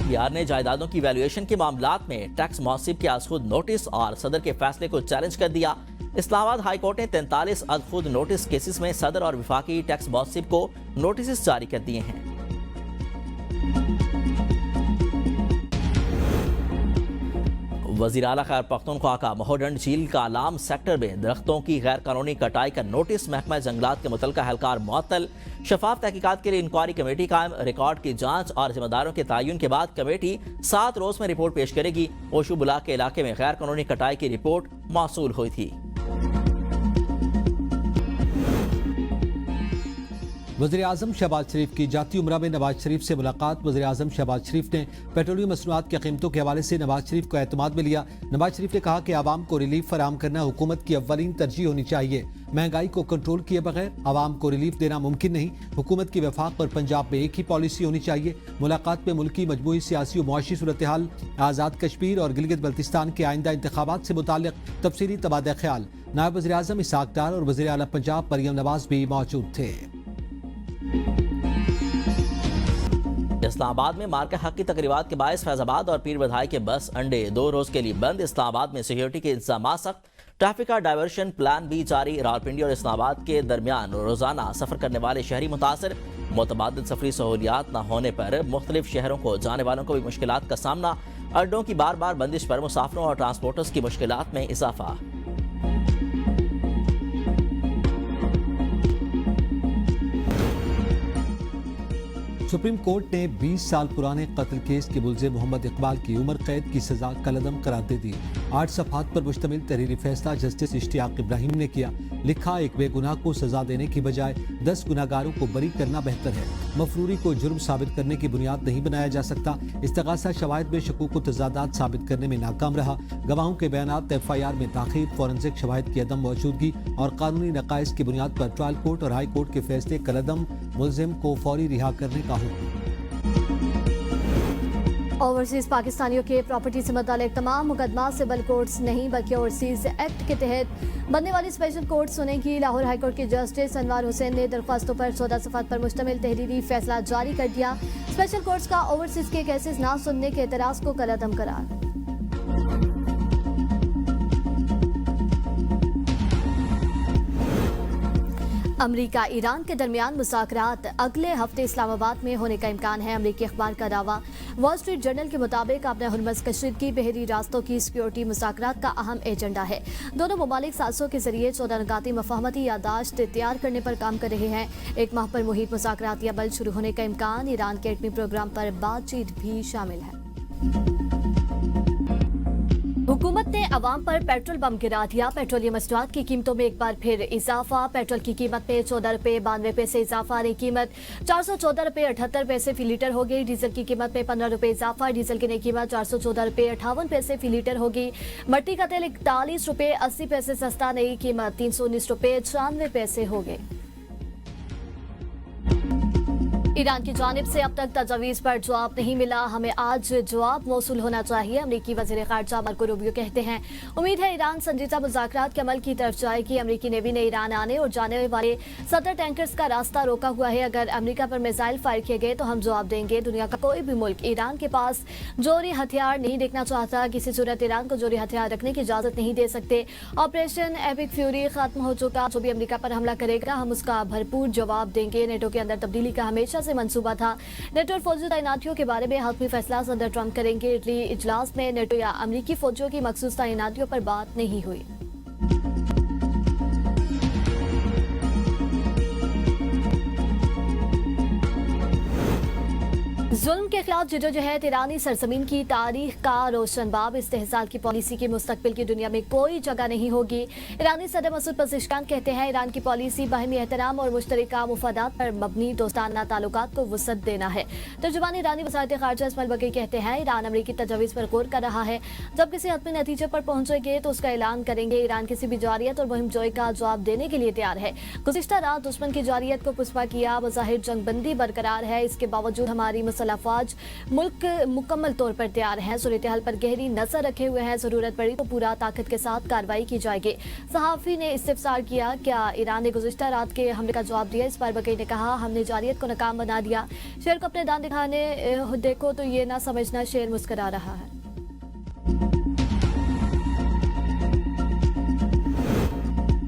SPR ने जायदादों की valuation के मामलात में टैक्स मौसिब के आज खुद नोटिस और सदर के फैसले को चैलेंज कर दिया। इस्लामाबाद हाई कोर्ट ने 43 आज खुद नोटिस केसेस में सदर और विफाकी टैक्स मौसिब को नोटिस जारी कर दिए हैं। वज़ीर आला खैबर पख्तूनख्वा का मोहडंड झील का आलाम सेक्टर में दरख्तों की गैर कानूनी कटाई का नोटिस। महकमा जंगलात के मुतल्लिका एहलकार मुअत्तल। शफाफ तहकीकात के लिए इंक्वायरी कमेटी कायम। रिकॉर्ड की जांच और जिम्मेदारों के तयन के बाद कमेटी 7 रोज में रिपोर्ट पेश करेगी। ओशू बुला के इलाके में गैर कानूनी कटाई की रिपोर्ट मौसूल हुई थी। वज़ीर आज़म शहबाज शरीफ की जाती उमरा में नवाज शरीफ से मुलाकात। वज़ीर आज़म शहबाज शरीफ ने पेट्रोलियम मसनूआत की कीमतों के हवाले से नवाज शरीफ को एतमाद में लिया। नवाज शरीफ ने कहा कि आवाम को रिलीफ फराहम करना हुकूमत की अव्वलीन तरजीह होनी चाहिए। महंगाई को कंट्रोल किए बगैर आवाम को रिलीफ देना मुमकिन नहीं। हुकूमत की वफाक पर पंजाब में एक ही पॉलिसी होनी चाहिए। मुलाकात में मुल्की मजमूई सियासी और मुआशी सूरत हाल, आज़ाद कश्मीर और गिलगित बल्तिस्तान के आइंदा इंतखाबात से मुताल्लिक तफसीली तबादला ख्याल। नायब वज़ीर आज़म इसहाक डार और वज़ीर आला पंजाब मरियम नवाज भी मौजूद थे। इस्लामाबाद में मार्का हक की तकरीबात के बायस फैजाबाद और पीर बधाई के बस अड्डे 2 रोज के लिए बंद। इस्लामाबाद में सिक्योरिटी के इंतजाम सख्त। ट्रैफिक का डायवर्शन प्लान भी जारी। रावलपिंडी और इस्लामाबाद के दरमियान रोजाना सफर करने वाले शहरी मुतासर। मुतबादिल सफरी सहूलियात न होने पर मुख्तलिफ शहरों को जाने वालों को भी मुश्किलात का सामना। अड्डों की बार बार बंदिश पर मुसाफिरों और ट्रांसपोर्टर्स की मुश्किलात में इजाफा। सुप्रीम कोर्ट ने 20 साल पुराने कत्ल केस के मुलजिम मोहम्मद इकबाल की उम्र कैद की सजा कलअदम करार दे दी। 8 सफ़हात पर मुश्तमिल तहरीरी फैसला जस्टिस इश्तियाक इब्राहिम ने किया। लिखा, एक बेगुनाह को सजा देने की बजाय 10 गुनाहगारों को बरी करना बेहतर है। मफरूरी को जुर्म साबित करने की बुनियाद नहीं बनाया जा सकता। इस्तगासा शवाहिद में शकूक व तजादात साबित करने में नाकाम रहा। गवाहों के बयानात FIR में ताख़ीर, फॉरेंसिक शवाहिद की अदम मौजूदगी और कानूनी नकाइस की बुनियाद पर ट्रायल कोर्ट और हाई कोर्ट के फैसले कलअदम। मुलजिम को फौरी रिहा करने का ओवरसीज पाकिस्तानियों के प्रॉपर्टी से मुतालिक तमाम मुकदमा सिविल कोर्ट्स नहीं बल्कि ओवरसीज एक्ट के तहत बनने वाली स्पेशल कोर्ट सुनेगी। लाहौर हाईकोर्ट के जस्टिस अनवार हुसैन ने दरख्वास्तों पर 14 सफ़हात पर मुश्तमिल तहरीरी फैसला जारी कर दिया। स्पेशल कोर्ट्स का ओवरसीज के केसेस ना सुनने के एतराज़ को कलअदम करार। अमरीका ईरान के दरमियान मुज़ाकरात अगले हफ्ते इस्लामाबाद में होने का इम्कान है। अमरीकी अखबार का दावा। वॉल स्ट्रीट जर्नल के मुताबिक अपने हुर्मज़ कशीदगी बहरी रास्तों की सिक्योरिटी मुज़ाकरात का अहम एजेंडा है। दोनों ममालिक साज़ों के जरिए 14 नुकाती मफाहमती यादाश्त तैयार करने पर काम कर रहे हैं। 1 माह पर मुहित मुज़ाकराती अमल शुरू होने का इम्कान। ईरान के एटमी प्रोग्राम पर बातचीत भी शामिल है। हुकूमत ने अवाम पर पेट्रोल बम गिरा दिया। पेट्रोलियम मसनूआत की कीमतों में एक बार फिर इजाफा। पेट्रोल की कीमत में 14 रुपये 92 पैसे इजाफा। नई कीमत 414 रुपये 78 पैसे फी लीटर हो गई। डीजल की कीमत में 15 रुपये इजाफा। डीजल की नई कीमत 414 रुपये 58 पैसे फी लीटर होगी। मट्टी का तेल 41 रुपये 80 पैसे सस्ता। नई कीमत 319 रुपये 96 पैसे हो गई। ईरान की जानिब से अब तक तजवीज़ पर जवाब नहीं मिला। हमें आज जवाब मौसूल होना चाहिए। अमरीकी वज़ीर ख़ारजा मार्को रूबियो कहते हैं, उम्मीद है ईरान संजीदा मुज़ाकरात के अमल की तरफ जाएगी। अमरीकी नेवी ने ईरान आने और जाने वाले 17 टैंकर्स का रास्ता रोका हुआ है। अगर अमरीका पर मिसाइल फायर किए गए तो हम जवाब देंगे। दुनिया का कोई भी मुल्क ईरान के पास जोरी हथियार नहीं देखना चाहता। किसी सूरत ईरान को जोरी हथियार रखने की इजाज़त नहीं दे सकते। ऑपरेशन एपिक फ्यूरी खत्म हो चुका। जो भी अमरीका पर हमला करेगा हम उसका भरपूर जवाब देंगे। नेटो के अंदर तब्दीली का हमेशा से मंसूबा था। नेटो और फौजी तैनातियों के बारे में हतमी फैसला सदर ट्रंप करेंगे। इटली इजलास में नेटो या अमरीकी फौजियों की मखसूस तैनातियों पर बात नहीं हुई। जुल्म के खिलाफ जिदोजहद ईरानी सरजमीन की तारीख का रोशन बाब। इस्तेहसाल की पॉलिसी की मुस्तकबिल की दुनिया में कोई जगह नहीं होगी। ईरानी सदर मसूद पज़ेश्कियान कहते हैं, ईरान की पॉलिसी बाहमी एहतराम और मुश्तरका मुफादात पर मबनी दोस्ताना ताल्लुकात को वसअत देना है। तर्जुमान ईरानी वज़ारत ख़ारजा इस्माइल बग़ी कहते हैं, ईरान अमरीकी तजवीज़ पर गौर कर रहा है। जब किसी हतमी नतीजे पर पहुंचेंगे तो उसका ऐलान करेंगे। ईरान किसी भी जारियत और मुहिम जोई का जवाब देने के लिए तैयार है। गुज़िश्ता रात दुश्मन की जारियत को पुष्पा किया। बज़ाहिर जंगबंदी बरकरार है, इसके बावजूद हमारी मुसल्लह अफवाज मुल्क मुकम्मल तौर पर तैयार हैं, सूरत हाल पर गहरी नजर रखे हुए हैं, जरूरत पड़ी तो पूरा ताकत के साथ कार्रवाई की जाएगी। सहाफी ने इस्तिफसार किया, क्या ईरान ने गुज़िश्ता रात के हमले का जवाब दिया? इस पर बकई ने कहा, हमने जारियत को नाकाम बना दिया। शेर को अपने दांत दिखाने देखो तो ये ना समझना शेर मुस्कुरा रहा है।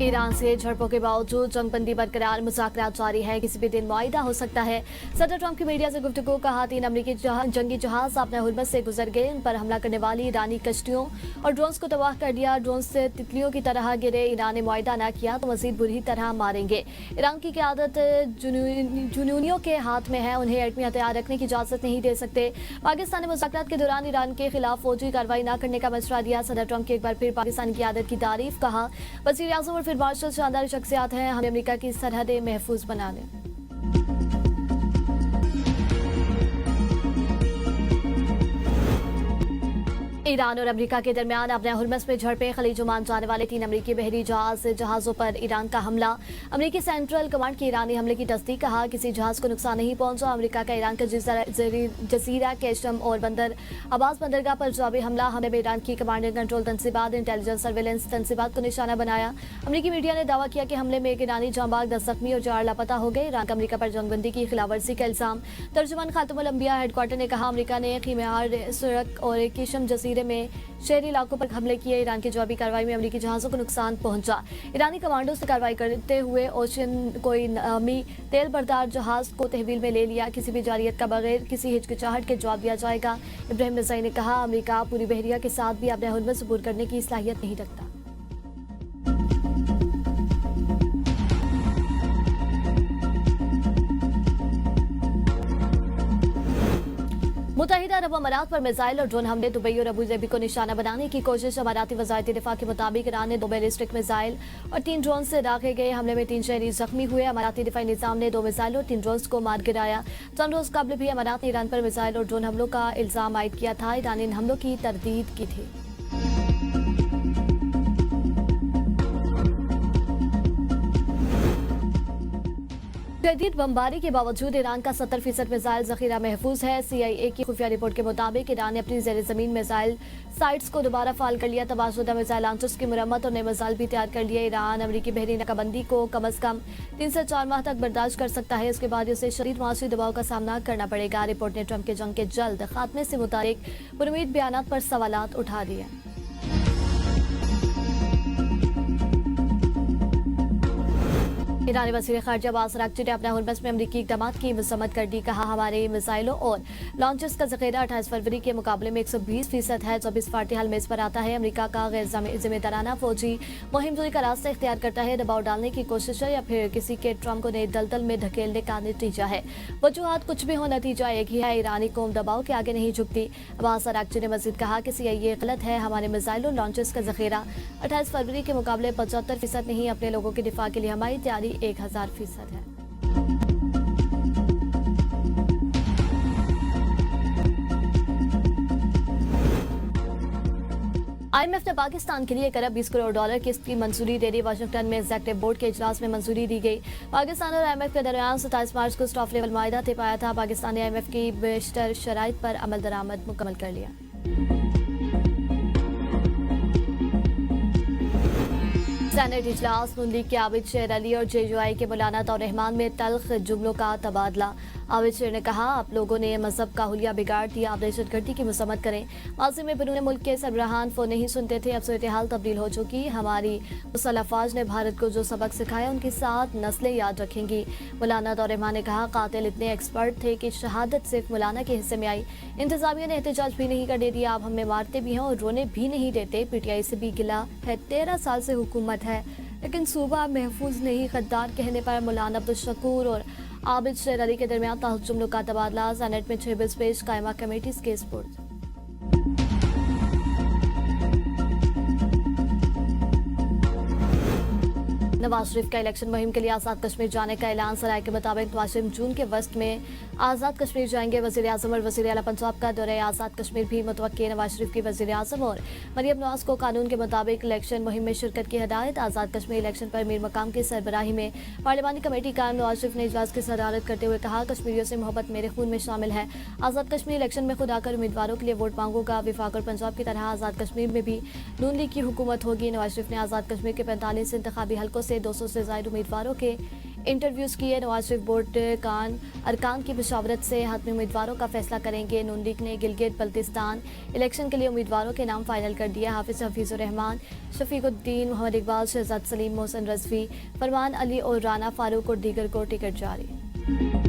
ईरान से झड़पों के बावजूद जंगबंदी बरकरार, मुज़ाकरात जारी है, किसी भी दिन मुआहिदा हो सकता है। सदर ट्रंप की मीडिया से गुफ्तगू, कहा 3 अमरीकी जंगी जहाज अपने हुर्मत से गुजर गए, उन पर हमला करने वाली ईरानी कश्तियों और ड्रोन्स को तबाह कर दिया। ड्रोन से तितलियों की तरह गिरे, ईरान ने मुआहिदा न किया तो मजीद बुरी तरह मारेंगे। ईरान की क़यादत जुनूनियों के हाथ में है, उन्हें एटमी हथियार रखने की इजाज़त नहीं दे सकते। पाकिस्तान ने मुज़ाकरात के दौरान ईरान के खिलाफ फौजी कार्रवाई न करने का मशवरा दिया। सदर ट्रंप की एक बार फिर पाकिस्तान की क़यादत की तारीफ, कहा वज़ीर आज़म और फिर मार्शल शानदार शख्सियात हैं, हमें अमेरिका की सरहदें महफूज बना लें। ईरान और अमेरिका के दरमियान अपने हुर्मस में झड़पें, खलीज ओमान जाने वाले 3 अमेरिकी बहरी जहाज़ों पर ईरान का हमला। अमेरिकी सेंट्रल कमांड की ईरानी हमले की तस्दीक, कहा किसी जहाज़ को नुकसान नहीं पहुंचा। अमेरिका का ईरान का जजीरा केशम और बंदर अब्बास बंदरगाह पर जवाबी हमला। हमले में ईरान की कमांड एंड कंट्रोल तनसीबात, इंटेलिजेंस सर्वेलेंस तनसीबात को निशाना बनाया। अमेरिकी मीडिया ने दावा किया कि हमले में एक ईरानी जांबाज, 10 जख्मी और 4 लापता हो गए। ईरान का अमेरिका पर जंगबंदी की खिलाफवर्जी का इल्जाम। तर्जुमान खातमुल अंबिया हेडक्वार्टर ने कहा, अमेरिका ने कीमियार, सुरक और केशम जजीरे में शहरी इलाकों पर हमले किए। ईरान की जवाबी कार्रवाई में अमेरिकी जहाज़ों को नुकसान पहुंचा। ईरानी कमांडो से कार्रवाई करते हुए ओशन कोई नामी तेल बरदार जहाज़ को तहवील में ले लिया। किसी भी जारियत का बगैर किसी हिचकिचाहट के जवाब दिया जाएगा। इब्राहिम रज़ाई ने कहा, अमेरिका पूरी बहरिया के साथ भी अपने हुर्मत सबूर करने की सलाहियत नहीं रखता। मुत्तहिदा अरब अमारात पर मिसाइल और ड्रोन हमले, दुबई और अबू धाबी को निशाना बनाने की कोशिश। अमाराती वज़ारत दिफा के मुताबिक ईरान ने 2 बैलिस्टिक मिसाइल और 3 ड्रोन से दागे गए हमले में 3 शहरी जख्मी हुए। अमाराती दिफाई निज़ाम ने 2 मिसाइल और 3 ड्रोन को मार गिराया। चंद रोज कबल भी अमारात ने ईरान पर मिसाइल और ड्रोन हमलों का इल्जाम आयद किया था। ईरान ने इन हमलों की तरदीद की थी। शदीद बमबारी के बावजूद ईरान का 70% मिसाइल जखीरा महफूज है। CIA की खुफिया रिपोर्ट के मुताबिक ईरान ने अपनी ज़ेर ज़मीन मिसाइल साइट्स को दोबारा फाल कर लिया। तबाहशुदा मिसाइल लॉन्चर्स की मुरम्मत और नए मिसाइल भी तैयार कर लिए। ईरान अमरीकी बहरी नाकाबंदी को कम अज कम 3 से 4 माह तक बर्दाश्त कर सकता है, इसके बाद उसे शदीद माशी दबाव का सामना करना पड़ेगा। रिपोर्ट ने ट्रंप के जंग के जल्द खात्मे से मुतालिक पुरुमीद बयानात पर सवालात उठा दिए। ईरानी वज़ीर ख़ारिजा अब्बास अराग़ची ने अपने हुर्मस में अमरीकी इक़दामात की मज़म्मत कर दी। कहा, हमारे मिसाइलों और लॉन्चर्स का ज़ख़ीरा 28 फरवरी के मुकाबले में 120% है। जब इस फारती हाल में इस पर आता है, अमरीका का गैर जिम्मेदाराना फौजी मुहिमजोई का रास्ता इख्तियार करता है, दबाव डालने की कोशिश है या फिर किसी के ट्रंप को नए दलदल में धकेलने का नतीजा है। वजूहात कुछ भी हो, नतीजा एक ही है, ईरानी कौम दबाव के आगे नहीं झुकती। अब्बास अराग़ची ने मज़ीद कहा कि CIA गलत है, हमारे मिसाइल और लॉन्चर्स का ज़ख़ीरा 28 फरवरी के मुकाबले 75% नहीं, अपने लोगों के दिफा के लिए हमारी तैयारी 1000% है। IMF ने पाकिस्तान के लिए 1 अरब 20 करोड़ डॉलर किस्त की मंजूरी दे दी। वाशिंगटन में एग्जेक्टिव बोर्ड के इजलास में मंजूरी दी गई। पाकिस्तान और IMF के दरमियान 27 मार्च को स्टाफ लेवल माहिदा तय पाया था। पाकिस्तान ने IMF की बेशतर शराइत पर अमल दरामद मुकम्मल कर लिया। सेनेट इजलास, नून लीग के आबिद शेर अली और JUI के मौलाना तौर रहमान में तल्ख जुमलों का तबादला। आबिद शेर ने कहा, आप लोगों ने मजहब का हुलिया बिगाड़ दिया, आप दहशतगर्दी की मसम्मत करें। माजी में बैरून मुल्क के सरबराहान फोन नहीं सुनते थे, अब सूरत हाल तब्दील हो चुकी। हमारी मुसल्लह अफवाज ने भारत को जो सबक सिखाया उनकी 7 नस्लें याद रखेंगी। मौलाना तौर रहमान ने कहा, कातिल इतने एक्सपर्ट थे कि शहादत सिर्फ मौलाना के हिस्से में आई। इंतजामिया ने एहतजाज भी नहीं करने दिया, आप हमें मारते भी हैं और रोने भी नहीं देते। PTI से भी गिला है, 13 साल से हुकूमत है लेकिन सूबा महफूज नहीं। गद्दार कहने पर मौलाना अब्दुल शकूर और आबिद शेर अली के दरमियान तल्ख जुमलों का तबादला। सेनेट में 6 बिल्स पेश, कायमा कमेटीज के स्पुर्द। नवाज शरीफ का इलेक्शन मुहिम के लिए आज़ाद कश्मीर जाने का ऐलान। सराय के मुताबिक नवाज शरीफ जून के वस्त में आज़ाद कश्मीर जाएंगे। वज़ीर आज़म और वज़ीर आला पंजाब का दौरे आज़ाद कश्मीर भी मुतवक्किल। नवाज शरीफ की वज़ीर आज़म और मरियम नवाज को कानून के मुताबिक इलेक्शन मुहिम में शिरकत की हदायत। आज़ाद कश्मीर इलेक्शन पर मीर मकाम की सरबराही में पार्लिमानी कमेटी कायम। नवाज शरीफ ने इजलास की सदारत करते हुए कहा, कश्मीरियों से मोहब्बत मेरे खून में शामिल है। आज़ाद कश्मीर इलेक्शन में खुद आकर उम्मीदवारों के लिए वोट मांगूंगा। विफाक और पंजाब की तरह आज़ाद कश्मीर में भी नून लीग की हुकूमत होगी। नवाज शरीफ ने आज़ाद कश्मीर के 45 इंतखाबी हलकों से 200 से ज़ायद उम्मीदवारों के इंटरव्यूज़ किए। नवाज शरीफ बोर्ड अरकान की मशावरत से हतमी उम्मीदवारों का फैसला करेंगे। नून लीग ने गिलगित बल्तिस्तान इलेक्शन के लिए उम्मीदवारों के नाम फाइनल कर दिया। हफीज़ुर रहमान, शफीकुद्दीन, मोहम्मद इकबाल, शहजाद सलीम, मोहसन रजवी, फरमान अली और राना फारूक और दीगर को टिकट जारी।